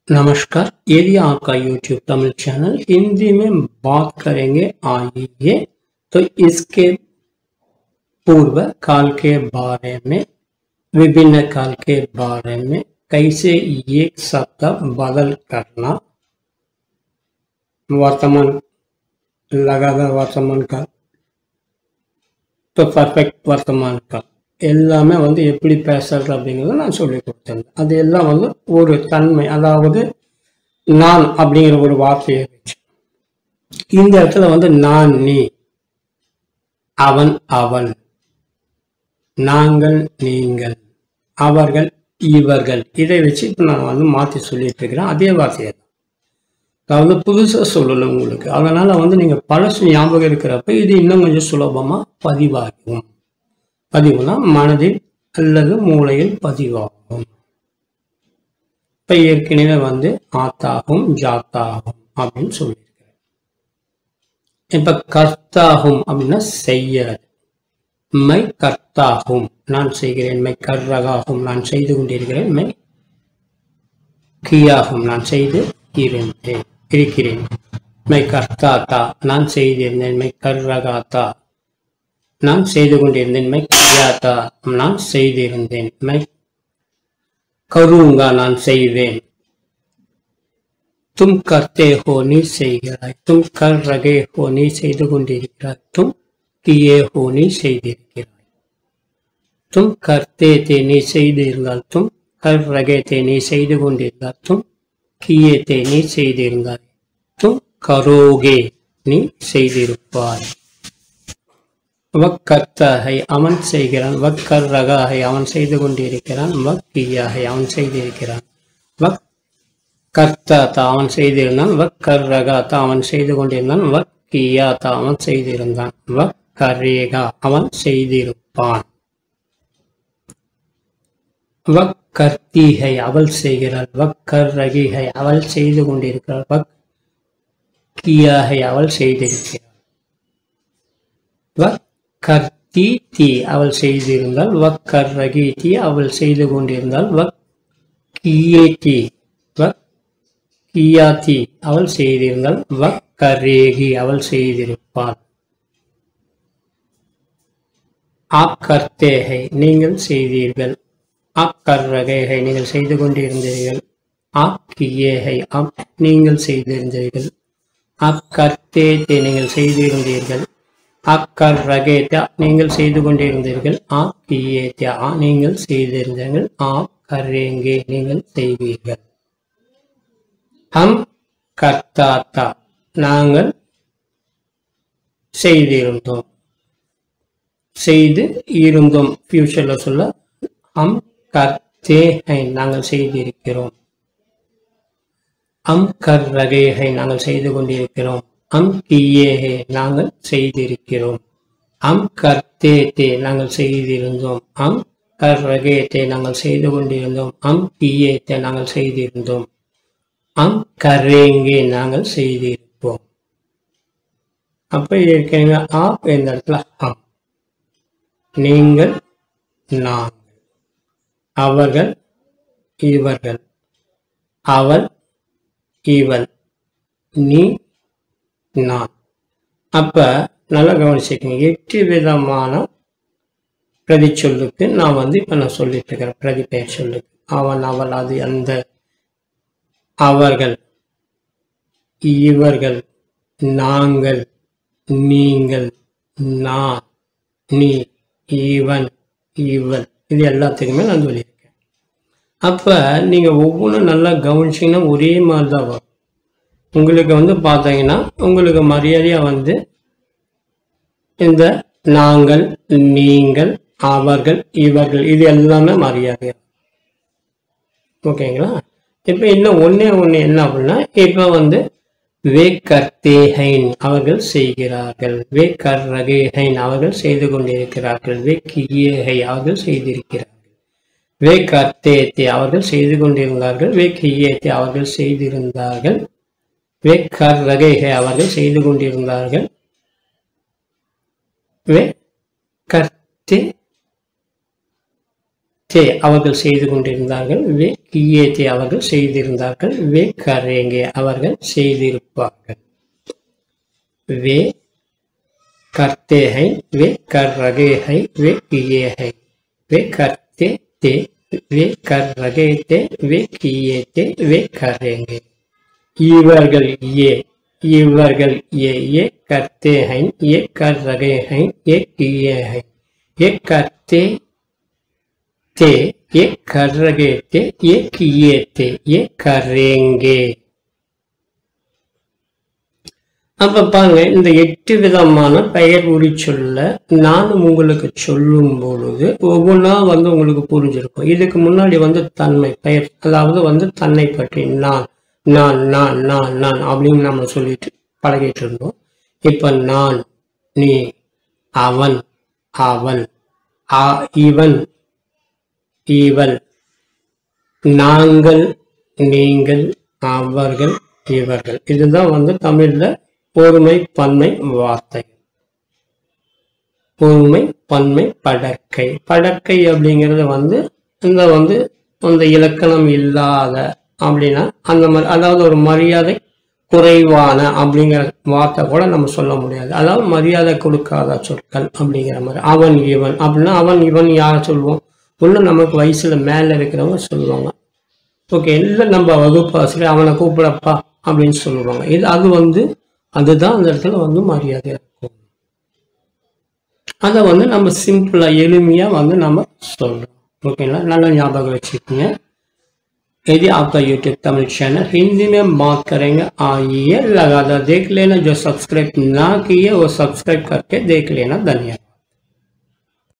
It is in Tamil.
नमस्कार, ये भी आपका YouTube तमिल चैनल हिंदी में बात करेंगे। आइए तो इसके पूर्व काल के बारे में, विभिन्न काल के बारे में, कैसे एक शब्द बदल करना, वर्तमान लगातार वर्तमान काल तो परफेक्ट वर्तमान काल எல்லாமே வந்து எப்படி பேசுறது அப்படிங்கறத நான் சொல்லி கொடுத்தேன். அது எல்லாம் வந்து ஒரு தன்மை, அதாவது நான் அப்படிங்கிற ஒரு வார்த்தையை வச்சு இந்த இடத்துல வந்து நான், நீ, அவன், அவள், நாங்கள், நீங்கள், அவர்கள், இவர்கள், இதை வச்சு இப்ப நான் வந்து மாத்தி சொல்லிட்டு இருக்கிறேன். அதே வார்த்தையை தான், அதாவது புதுசா சொல்லல உங்களுக்கு. அதனால வந்து நீங்க பழசு ஞாபகம் இருக்கிறப்ப இது இன்னும் கொஞ்சம் சுலபமா பதிவாகும். பதிவுனா மனதில் அல்லது மூளையில் பதிவாகும். இப்ப ஏற்கனவே வந்து ஆத்தாகும் ஜாத்தாகும் அப்படின்னு சொல்லியிருக்கிறேன். இப்ப கர்த்தாகும் அப்படின்னா செய்யறது. மை கர்த்தாகும் நான் செய்கிறேன். மை கர்ரகாகும் நான் செய்து கொண்டிருக்கிறேன். மை கியாகும் நான் செய்து இருக்கிறேன். மை கர்த்தாத்தா நான் செய்திருந்தேன். மை கர்ரகாத்தா நான் செய்து கொண்டிருந்தேன். மை கியாத்தா நான் செய்திருந்தேன். மை கருங்கா நான் செய்வேன். தும் கர்த்தே ஹோ நீ செய்கிறாய். தும் கர் ரகே ஹோ நீ செய்து கொண்டிருக்கிறாய். தும் கியே ஹோ நீ செய்திருக்கிறாய். தும் கர்த்தே தே நீ செய்திருந்தால். தும் கர் ரகே தே நீ செய்து கொண்டிருந்தால். தும் கியே தே நீ செய்திருந்தாய். தும் கரோகே நீ செய்திருப்பாய். வக்கர்த்தாகை அவன் செய்கிறான். வக்கர் ரகாகை அவன் செய்து கொண்டிருக்கிறான். வக்கியாகை அவன் செய்திருக்கிறான். வக் கர்த்தாத்தா அவன் செய்திருந்தான். வக்கர் ரகாத்தா அவன் செய்து கொண்டிருந்தான். வக்கியாத்தா அவன் செய்திருந்தான். வக்கரேகா அவன் செய்திருப்பான். வக்கர்த்திகை அவள் செய்கிறாள். வக்கர் ரகிகை அவள் செய்து கொண்டிருக்கிறாள். வக்கியாகை அவள் செய்திருக்கிறாள். கர்த்தி தீ அவள் செய்திருந்தால். வக்கர் ரகி தீ அவள் செய்து கொண்டிருந்தால். வக்கியேதி வக்கியாதி அவள் செய்திருந்தால். வக்கரேகி அவள் செய்திருப்பாள். ஆக்கர்த்தேகை நீங்கள் செய்தீர்கள். ஆக்கர்ரகேகை நீங்கள் செய்து கொண்டிருந்தீர்கள். ஆக்கியேகை நீங்கள் செய்திருந்தீர்கள். ஆக்கர்த்தேதே நீங்கள் செய்திருந்தீர்கள். ஆக்கர் ரகேத்யா நீங்கள் செய்து கொண்டிருந்தீர்கள். ஆக்கியேத்யா நீங்கள் செய்திருந்தீர்கள். ஆக்கரேங்கே நீங்கள் செய்வீர்கள். ஹம் கர்த்தாத்தா நாங்கள் செய்திருந்தோம். செய்து இருந்தோம் ஃபியூச்சர்ல சொல்ல ஹம் கர்த்தேஹை நாங்கள் செய்திருக்கிறோம். ஹம் கர் ரகேஹை நாங்கள் செய்து கொண்டிருக்கிறோம். அம் கியேஹே நாங்கள் செய்திருக்கிறோம். அம் கர்த்தேதே நாங்கள் செய்திருந்தோம். அம் கர் ரகேதே நாங்கள் செய்து கொண்டிருந்தோம். அம் கியேதே நாங்கள் செய்திருந்தோம். அம் கரேங்கே நாங்கள் செய்திருப்போம். அப்ப ஏற்கனவே ஆப் இந்த இடத்துல ஹம், நீங்கள், நாங்கள், அவர்கள், இவர்கள், அவள், இவள், நீ, நான். அப்ப நல்லா கவனிச்சுக்கங்க. 8 விதமான பிரதி சொல்லுக்கு நான் வந்து இப்ப நான் சொல்லிட்டு இருக்கிறேன். பிரதி பெயர் சொல்லுக்கு அவன், அவள், அது, அந்த, அவர்கள், இவர்கள், நாங்கள், நீங்கள், நான், நீ, இவன், இவள், இது எல்லாத்துக்குமே நான் சொல்லியிருக்கேன். அப்ப நீங்க ஒவ்வொன்றும் நல்லா கவனிச்சீங்கன்னா ஒரே மாதிரி தான் வரும். உங்களுக்கு வந்து பார்த்தீங்கன்னா உங்களுக்கு மரியாதையா வந்து இந்த நாங்கள், நீங்கள், அவர்கள், இவர்கள், இது எல்லாமே மரியாதையா. ஓகேங்களா? இப்ப இன்னும் ஒன்னே என்ன அப்படின்னா, இப்ப வந்து வே கர்த்தேஹைன் அவர்கள் செய்கிறார்கள். வே கர் ரகேஹைன் அவர்கள் செய்து கொண்டிருக்கிறார்கள். வே கியேஹை அவர்கள் செய்திருக்கிறார்கள். வே கர்த்தேத்தே அவர்கள் செய்து கொண்டிருந்தார்கள். வே கியேத்தே அவர்கள் செய்திருந்தார்கள். வே கர் ரகேஹை அவர்கள் செய்து கொண்டிருந்தார்கள். வே கர்த்தே करते அவர்கள் செய்து கொண்டிருந்தார்கள் वे किए थे அவர்கள் செய்திருந்தார்கள் वे करेंगे அவர்கள் செய்திருப்பார்கள் वे करते हैं वे कर रहे हैं वे किए हैं वे करते थे वे कर रहे थे वे किए थे वे करेंगे இவர்கள் ये करते हैं ये कर रहे हैं ये किए हैं ये करते थे ये कर रहे थे ये किए थे ये करेंगे அப்ப பாருங்க இந்த 8 விதமான பெயர் உரி சொல்ல நானும் உங்களுக்கு சொல்லும் பொழுது ஒவ்வொன்றா வந்து உங்களுக்கு புரிஞ்சிருக்கும். இதுக்கு முன்னாடி வந்து தன்மை பெயர், அதாவது தன்னை பற்றி நான் நான் நான் நான் நான் அப்படின்னு நம்ம சொல்லிட்டு பழகிட்டு இருந்தோம். இப்ப நான், நீ, அவன், அவள், இவன், இவள், நாங்கள், நீங்கள், அவர்கள், இவர்கள். இதுதான் தமிழ்ல ஒருமை பன்மை வார்த்தை. ஒருமை பன்மை படற்கை. படற்கை அப்படிங்கிறது இந்த இலக்கணம் இல்லாத அப்படின்னா அந்த மாதிரி, அதாவது ஒரு மரியாதை குறைவான அப்படிங்கிற வார்த்தை கூட நம்ம சொல்ல முடியாது. அதாவது மரியாதை கொடுக்காத சொற்கள் அப்படிங்கிற மாதிரி. அவன் இவன் அப்படின்னா அவன் இவன் யாரை சொல்லுவோம்? ஒன்று நமக்கு வயசுல மேல இருக்கிறவங்க சொல்லுவாங்க. ஓகே, இல்லை நம்ம வகுப்பு ஆசிரியர் அவனை கூப்பிடப்பா அப்படின்னு சொல்லுவாங்க. அது அதுதான் அந்த இடத்துல மரியாதை இருக்கும். அதை நம்ம சிம்பிளா எளிமையா நம்ம சொல்றோம். ஓகேங்களா? நல்லா ஞாபகம் வச்சுக்கோங்க. यदि आपका YouTube तमिल चैनल हिंदी में बात करेंगे, आइए लगातार देख लेना. जो सब्सक्राइब ना किए वो सब्सक्राइब करके देख लेना. धन्यवाद.